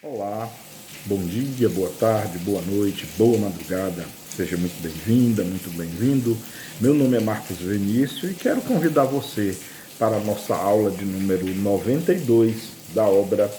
Olá, bom dia, boa tarde, boa noite, boa madrugada. Seja muito bem-vinda, muito bem-vindo. Meu nome é Marcos Vinícius e quero convidar você para a nossa aula de número 92 da obra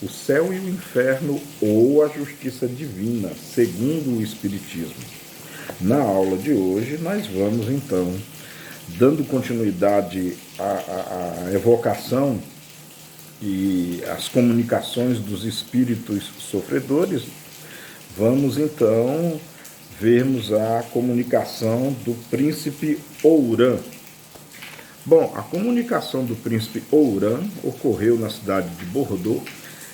O Céu e o Inferno ou a Justiça Divina, segundo o Espiritismo. Na aula de hoje, nós vamos então, dando continuidade à evocação e as comunicações dos espíritos sofredores, vamos então vermos a comunicação do príncipe Ourã. Bom, a comunicação do príncipe Ourã ocorreu na cidade de Bordeaux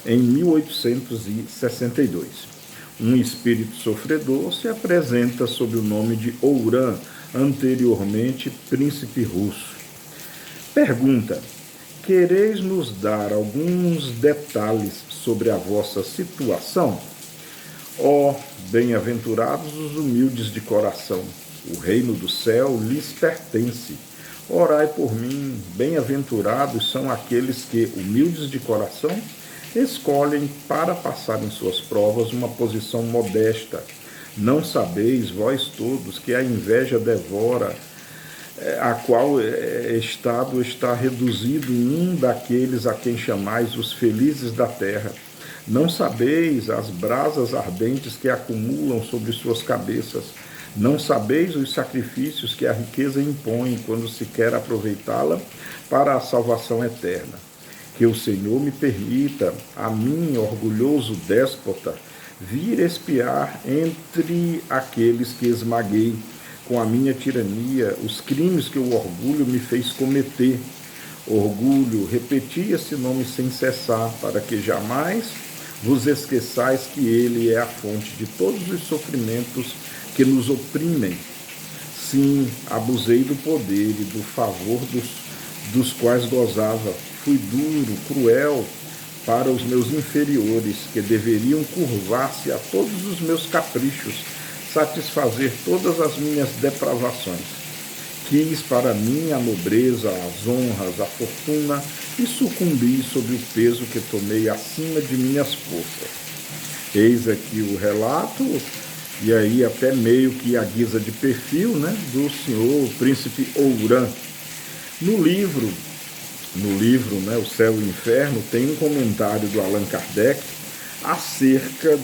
em 1862. Um espírito sofredor se apresenta sob o nome de Ourã, anteriormente príncipe russo. Pergunta: quereis nos dar alguns detalhes sobre a vossa situação? Ó bem-aventurados os humildes de coração, o reino do céu lhes pertence. Orai por mim, bem-aventurados são aqueles que, humildes de coração, escolhem para passar em suas provas uma posição modesta. Não sabeis, vós todos, que a inveja devora, a qual estado está reduzido em um daqueles a quem chamais os felizes da terra. Não sabeis as brasas ardentes que acumulam sobre suas cabeças. Não sabeis os sacrifícios que a riqueza impõe quando se quer aproveitá-la para a salvação eterna. Que o Senhor me permita, a mim, orgulhoso déspota, vir espiar entre aqueles que esmaguei com a minha tirania os crimes que o orgulho me fez cometer. Orgulho, repeti esse nome sem cessar, para que jamais vos esqueçais que ele é a fonte de todos os sofrimentos que nos oprimem. Sim, abusei do poder e do favor dos quais gozava. Fui duro, cruel para os meus inferiores, que deveriam curvar-se a todos os meus caprichos, satisfazer todas as minhas depravações. Quis para mim a nobreza, as honras, a fortuna e sucumbi sob o peso que tomei acima de minhas forças. Eis aqui o relato, e aí até meio que a guisa de perfil, do senhor príncipe Ourã. No livro, O Céu e o Inferno, tem um comentário do Allan Kardec acerca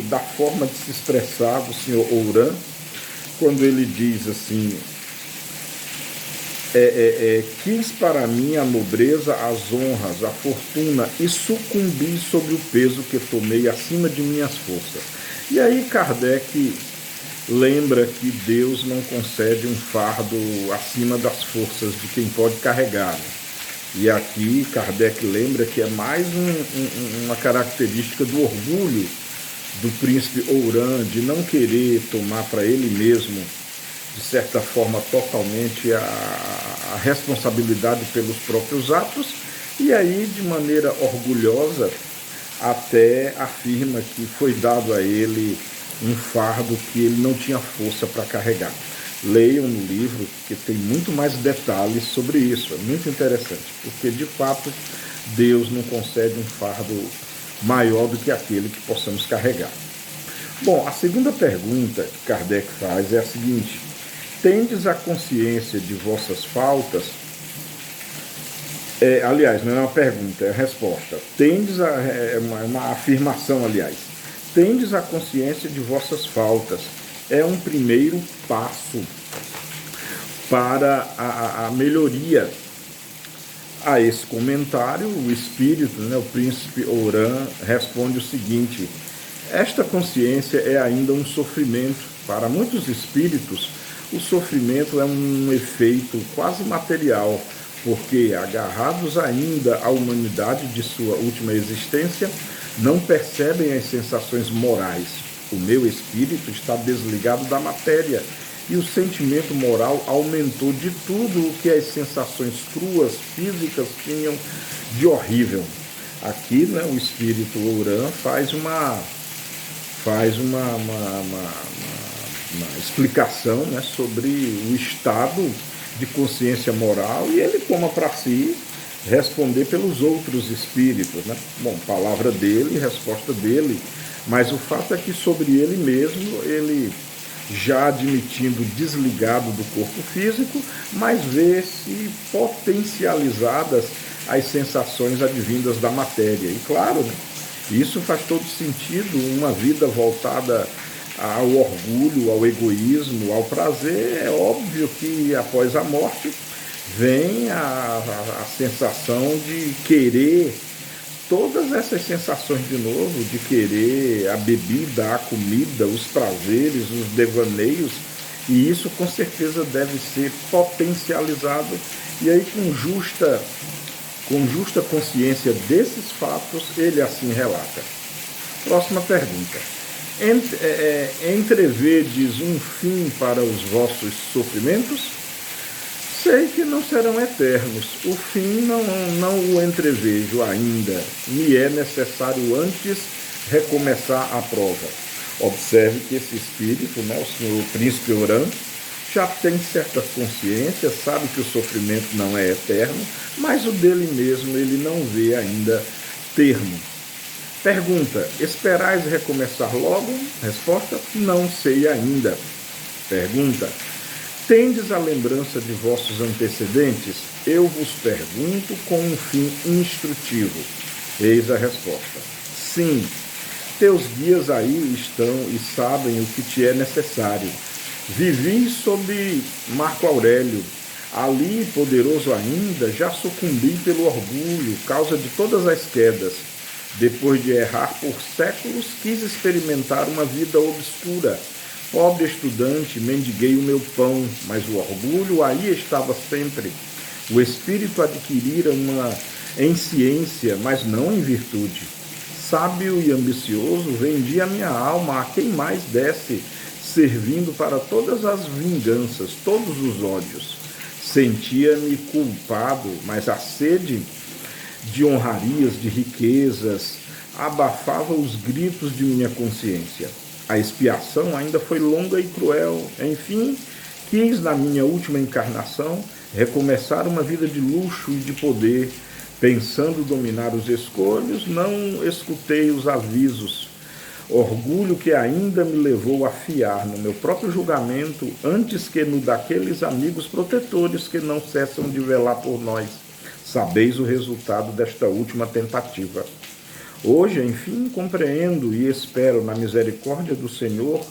da forma de se expressar do senhor Ourã, quando ele diz assim: quis para mim a nobreza, as honras, a fortuna e sucumbi sob o peso que tomei acima de minhas forças. E aí Kardec lembra que Deus não concede um fardo acima das forças de quem pode carregar. E aqui Kardec lembra que é mais uma característica do orgulho do príncipe Ourã, de não querer tomar para ele mesmo, de certa forma, totalmente a responsabilidade pelos próprios atos, e aí, de maneira orgulhosa, até afirma que foi dado a ele um fardo que ele não tinha força para carregar. Leiam no livro, que tem muito mais detalhes sobre isso. É muito interessante, porque de fato Deus não concede um fardo maior do que aquele que possamos carregar. Bom, a segunda pergunta que Kardec faz é a seguinte: tendes a consciência de vossas faltas? Aliás, não é uma pergunta, é a resposta. É uma afirmação, aliás. Tendes a consciência de vossas faltas. É um primeiro passo para a melhoria. A esse comentário, o espírito, o príncipe Ourã, responde o seguinte: esta consciência é ainda um sofrimento. Para muitos espíritos, o sofrimento é um efeito quase material, porque, agarrados ainda à humanidade de sua última existência, não percebem as sensações morais. O meu espírito está desligado da matéria e o sentimento moral aumentou de tudo o que as sensações cruas, físicas, tinham de horrível. Aqui, o espírito Ourã faz uma explicação, sobre o estado de consciência moral, e ele toma para si responder pelos outros espíritos, né? Bom, palavra dele, resposta dele, mas o fato é que sobre ele mesmo, ele já admitindo desligado do corpo físico, mas vê-se potencializadas as sensações advindas da matéria. E claro, né, isso faz todo sentido, uma vida voltada ao orgulho, ao egoísmo, ao prazer. É óbvio que após a morte vem a sensação de querer todas essas sensações de novo, de querer a bebida, a comida, os prazeres, os devaneios, e isso com certeza deve ser potencializado, e aí com justa consciência desses fatos, ele assim relata. Próxima pergunta. Entrevedes um fim para os vossos sofrimentos? Sei que não serão eternos. O fim não o entrevejo ainda. Me é necessário antes recomeçar a prova. Observe que esse espírito, né, o senhor Príncipe Oran, já tem certa consciência, sabe que o sofrimento não é eterno, mas o dele mesmo ele não vê ainda termo. Pergunta: esperais recomeçar logo? Resposta: não sei ainda. Pergunta: tendes a lembrança de vossos antecedentes? Eu vos pergunto com um fim instrutivo. Eis a resposta. Sim, teus guias aí estão e sabem o que te é necessário. Vivi sob Marco Aurélio. Ali, poderoso ainda, já sucumbi pelo orgulho, causa de todas as quedas. Depois de errar por séculos, quis experimentar uma vida obscura. Pobre estudante, mendiguei o meu pão, mas o orgulho aí estava sempre. O espírito adquirira em ciência, mas não em virtude. Sábio e ambicioso, vendi a minha alma a quem mais desse, servindo para todas as vinganças, todos os ódios. Sentia-me culpado, mas a sede de honrarias, de riquezas, abafava os gritos de minha consciência. A expiação ainda foi longa e cruel. Enfim, quis, na minha última encarnação, recomeçar uma vida de luxo e de poder. Pensando dominar os escolhos, não escutei os avisos. Orgulho que ainda me levou a fiar no meu próprio julgamento antes que no daqueles amigos protetores que não cessam de velar por nós. Sabeis o resultado desta última tentativa. Hoje, enfim, compreendo e espero na misericórdia do Senhor,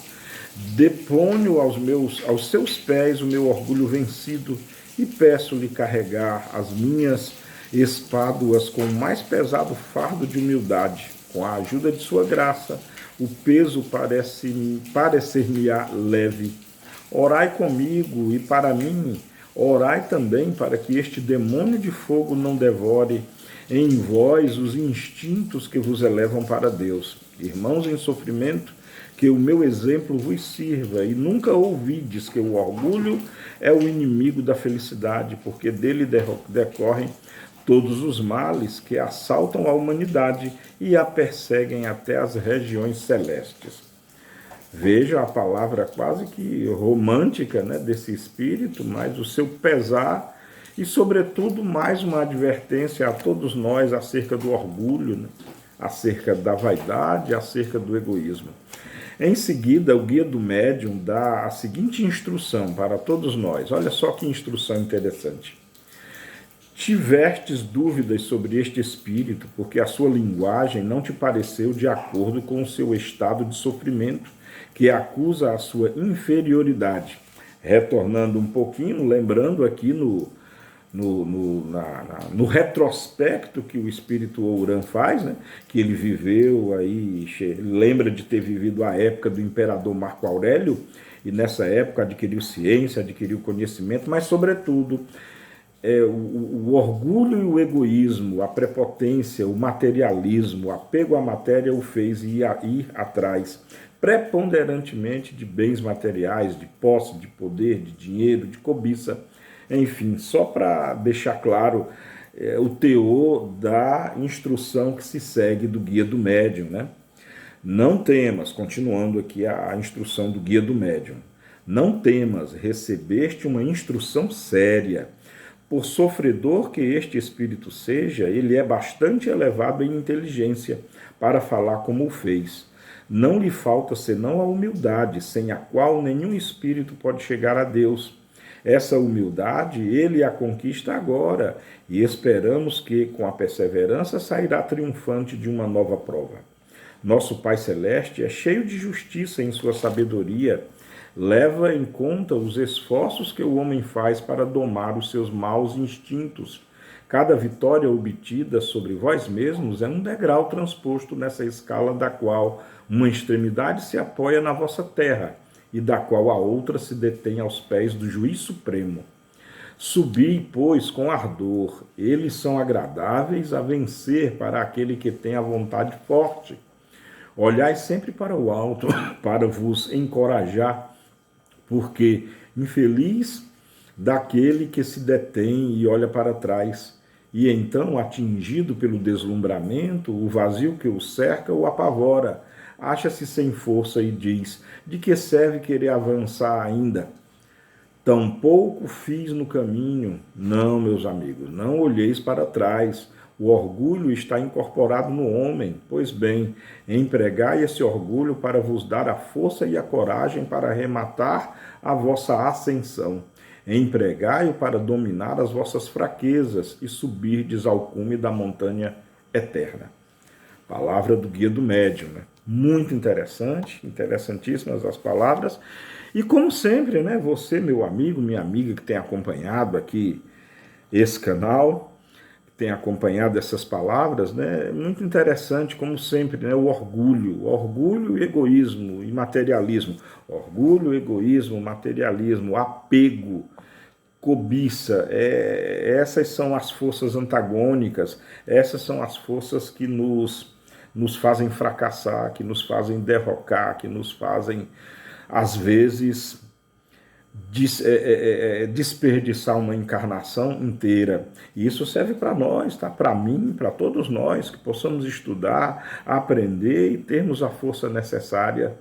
deponho aos seus pés o meu orgulho vencido e peço-lhe carregar as minhas espáduas com o mais pesado fardo de humildade. Com a ajuda de sua graça, o peso parecer-me-á leve. Orai comigo e para mim, orai também para que este demônio de fogo não devore em vós os instintos que vos elevam para Deus. Irmãos em sofrimento, que o meu exemplo vos sirva, e nunca ouvides que o orgulho é o inimigo da felicidade, porque dele decorrem todos os males que assaltam a humanidade e a perseguem até as regiões celestes. Veja a palavra quase que romântica, né, desse espírito, mas o seu pesar e, sobretudo, mais uma advertência a todos nós acerca do orgulho, né, acerca da vaidade, acerca do egoísmo. Em seguida, o guia do médium dá a seguinte instrução para todos nós. Olha só que instrução interessante. Tivestes dúvidas sobre este espírito, porque a sua linguagem não te pareceu de acordo com o seu estado de sofrimento, que acusa a sua inferioridade. Retornando um pouquinho, lembrando aqui no retrospecto que o espírito Oran faz, né, que ele viveu aí, lembra de ter vivido a época do imperador Marco Aurélio, e nessa época adquiriu ciência, adquiriu conhecimento, mas sobretudo o orgulho e o egoísmo, a prepotência, o materialismo, o apego à matéria o fez ir atrás preponderantemente de bens materiais, de posse, de poder, de dinheiro, de cobiça, enfim, só para deixar claro o teor da instrução que se segue do guia do médium, né? Não temas, continuando aqui a instrução do guia do médium, não temas, recebeste uma instrução séria. Por sofredor que este espírito seja, ele é bastante elevado em inteligência para falar como o fez. Não lhe falta senão a humildade, sem a qual nenhum espírito pode chegar a Deus. Essa humildade ele a conquista agora e esperamos que, com a perseverança, sairá triunfante de uma nova prova. Nosso Pai Celeste é cheio de justiça em sua sabedoria, leva em conta os esforços que o homem faz para domar os seus maus instintos. Cada vitória obtida sobre vós mesmos é um degrau transposto nessa escala da qual uma extremidade se apoia na vossa terra e da qual a outra se detém aos pés do Juiz Supremo. Subi, pois, com ardor, eles são agradáveis a vencer para aquele que tem a vontade forte. Olhai sempre para o alto, para vos encorajar, porque infeliz daquele que se detém e olha para trás, e então, atingido pelo deslumbramento, o vazio que o cerca o apavora, acha-se sem força e diz: de que serve querer avançar ainda? Tampouco fiz no caminho. Não, meus amigos, não olheis para trás. O orgulho está incorporado no homem. Pois bem, empregai esse orgulho para vos dar a força e a coragem para arrematar a vossa ascensão. Empregai-o para dominar as vossas fraquezas e subirdes ao cume da montanha eterna. Palavra do Guia do Médium, né? Muito interessante, interessantíssimas as palavras. E como sempre, né, você, meu amigo, minha amiga que tem acompanhado aqui esse canal, que tem acompanhado essas palavras, né, muito interessante, como sempre, né, o orgulho, egoísmo e materialismo. Orgulho, egoísmo, materialismo, apego, cobiça, essas são as forças antagônicas, essas são as forças que nos fazem fracassar, que nos fazem derrocar, que nos fazem, às vezes, desperdiçar uma encarnação inteira. E isso serve para nós, tá? Para mim, para todos nós, que possamos estudar, aprender e termos a força necessária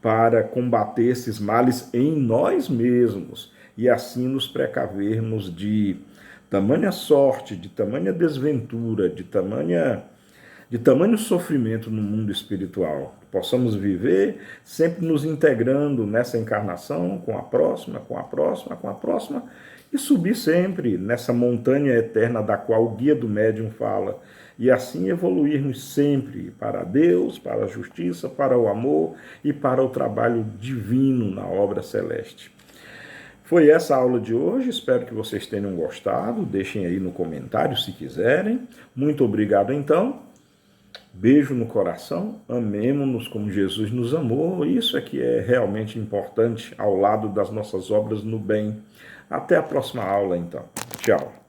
para combater esses males em nós mesmos e assim nos precavermos de tamanha sorte, de tamanha desventura, de tamanho sofrimento no mundo espiritual. Possamos viver sempre nos integrando nessa encarnação, com a próxima, com a próxima, com a próxima, e subir sempre nessa montanha eterna da qual o Guia do Médium fala, e assim evoluirmos sempre para Deus, para a justiça, para o amor e para o trabalho divino na obra celeste. Foi essa a aula de hoje, espero que vocês tenham gostado, deixem aí no comentário se quiserem. Muito obrigado então. Beijo no coração, amemo-nos como Jesus nos amou, isso é que é realmente importante ao lado das nossas obras no bem. Até a próxima aula, então. Tchau.